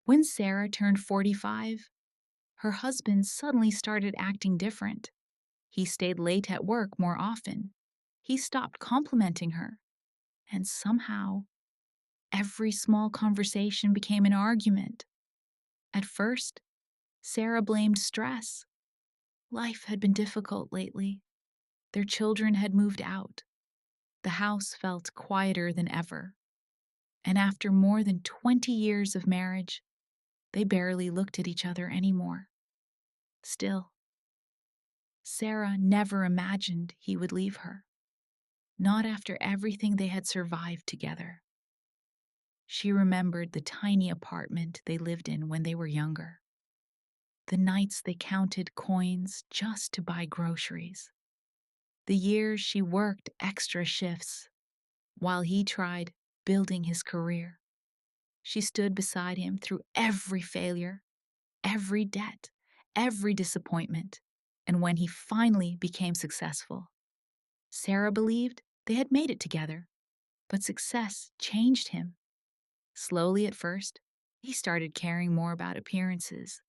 When Sarah turned 45, her husband suddenly started acting different. He stayed late at work more often. He stopped complimenting her. And somehow, every small conversation became an argument. At first, Sarah blamed stress. Life had been difficult lately. Their children had moved out. The house felt quieter than ever. And after more than 20 years of marriage, they barely looked at each other anymore. Still, Sarah never imagined he would leave her, not after everything they had survived together. She remembered the tiny apartment they lived in when they were younger, the nights they counted coins just to buy groceries, the years she worked extra shifts while he tried building his career. She stood beside him through every failure, every debt, every disappointment, and when he finally became successful, Sarah believed they had made it together. But success changed him. Slowly at first, he started caring more about appearances,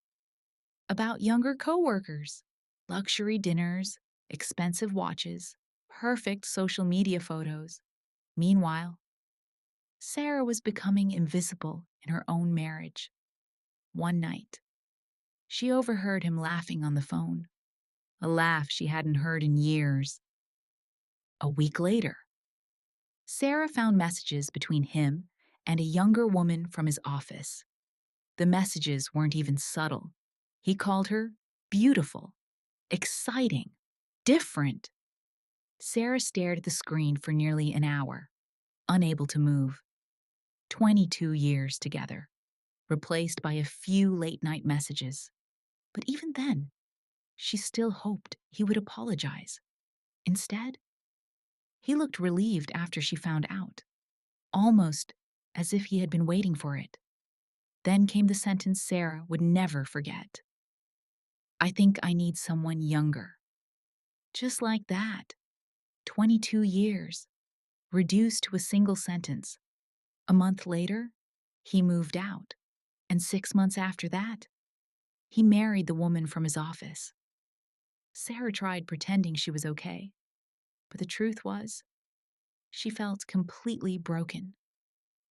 about younger coworkers, luxury dinners, expensive watches, perfect social media photos. Meanwhile, Sarah was becoming invisible in her own marriage. One night, she overheard him laughing on the phone, a laugh she hadn't heard in years. A week later, Sarah found messages between him and a younger woman from his office. The messages weren't even subtle. He called her beautiful, exciting, different. Sarah stared at the screen for nearly an hour, unable to move. 22 years together, replaced by a few late night messages. But even then, she still hoped he would apologize. Instead, he looked relieved after she found out, almost as if he had been waiting for it. Then came the sentence Sarah would never forget. I think I need someone younger. Just like that, 22 years, reduced to a single sentence. A month later, he moved out, and 6 months after that, he married the woman from his office. Sarah tried pretending she was okay, but the truth was, she felt completely broken.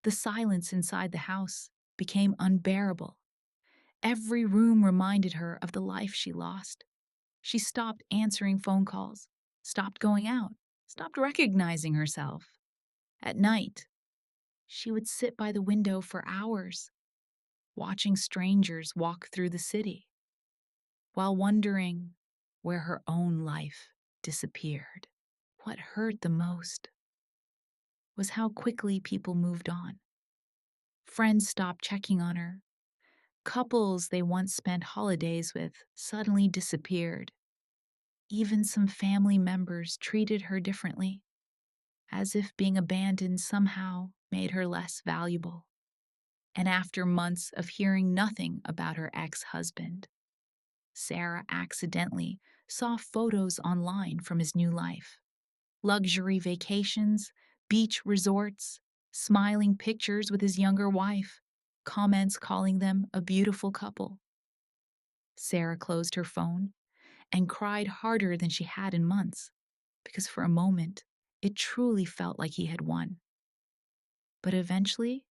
The silence inside the house became unbearable. Every room reminded her of the life she lost. She stopped answering phone calls, stopped going out, stopped recognizing herself. At night, she would sit by the window for hours, watching strangers walk through the city, while wondering where her own life disappeared. What hurt the most was how quickly people moved on. Friends stopped checking on her. Couples they once spent holidays with suddenly disappeared. Even some family members treated her differently, as if being abandoned somehow made her less valuable. And after months of hearing nothing about her ex-husband, Sarah accidentally saw photos online from his new life. Luxury vacations, beach resorts, smiling pictures with his younger wife, comments calling them a beautiful couple. Sarah closed her phone and cried harder than she had in months, because for a moment, it truly felt like he had won. But eventually,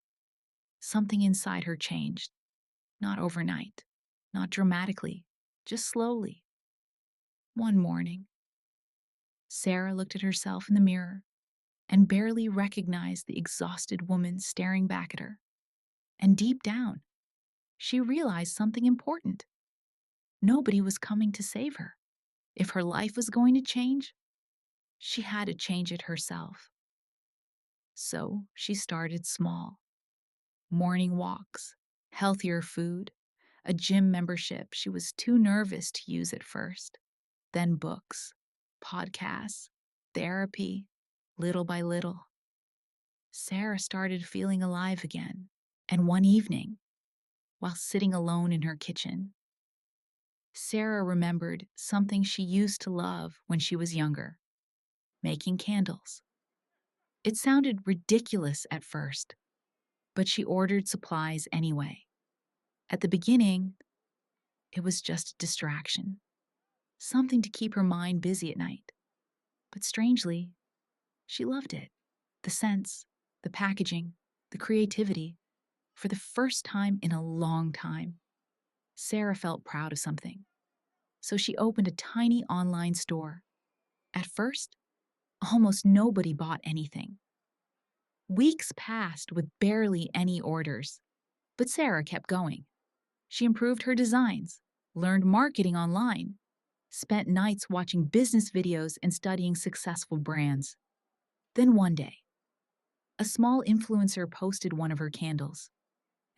something inside her changed. Not overnight, not dramatically, just slowly. One morning, Sarah looked at herself in the mirror and barely recognized the exhausted woman staring back at her. And deep down, she realized something important. Nobody was coming to save her. If her life was going to change, she had to change it herself. So she started small. Morning walks, healthier food, a gym membership she was too nervous to use at first, then books, podcasts, therapy, little by little. Sarah started feeling alive again, and one evening, while sitting alone in her kitchen, Sarah remembered something she used to love when she was younger: making candles. It sounded ridiculous at first, but she ordered supplies anyway. At the beginning, it was just a distraction, something to keep her mind busy at night. But strangely, she loved it. The scents, the packaging, the creativity. For the first time in a long time, Sarah felt proud of something. So she opened a tiny online store. At first, almost nobody bought anything. Weeks passed with barely any orders. But Sarah kept going. She improved her designs, learned marketing online, spent nights watching business videos and studying successful brands. Then one day, a small influencer posted one of her candles,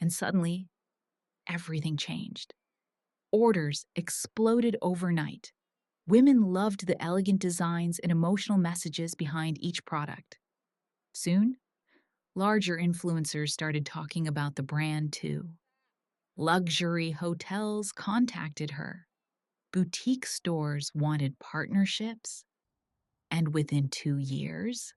and suddenly, everything changed. Orders exploded overnight. Women loved the elegant designs and emotional messages behind each product. Soon, larger influencers started talking about the brand too. Luxury hotels contacted her. Boutique stores wanted partnerships. And within 2 years,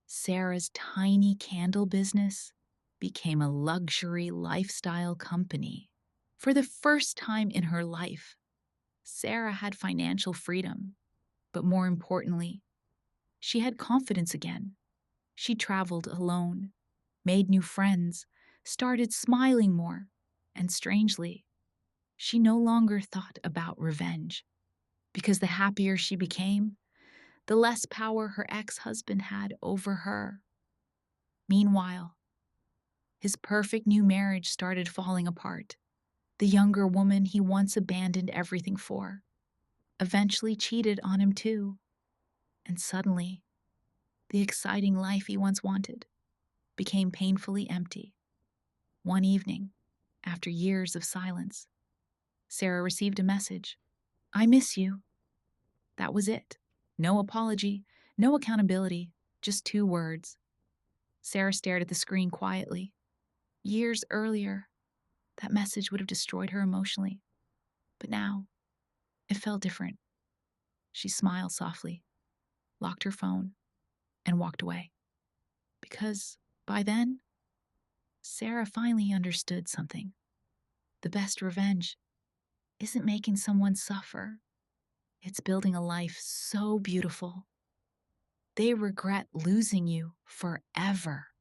Sarah's tiny candle business became a luxury lifestyle company. For the first time in her life, Sarah had financial freedom. But more importantly, she had confidence again. She traveled alone, made new friends, started smiling more, and strangely, she no longer thought about revenge, because the happier she became, the less power her ex-husband had over her. Meanwhile, his perfect new marriage started falling apart. The younger woman he once abandoned everything for eventually cheated on him too. And suddenly, the exciting life he once wanted became painfully empty. One evening, after years of silence, Sarah received a message. "I miss you." That was it. No apology, no accountability, just 2 words. Sarah stared at the screen quietly. Years earlier, that message would have destroyed her emotionally. But now, it felt different. She smiled softly, locked her phone, and walked away. Because by then, Sarah finally understood something. The best revenge isn't making someone suffer. It's building a life so beautiful, they regret losing you forever.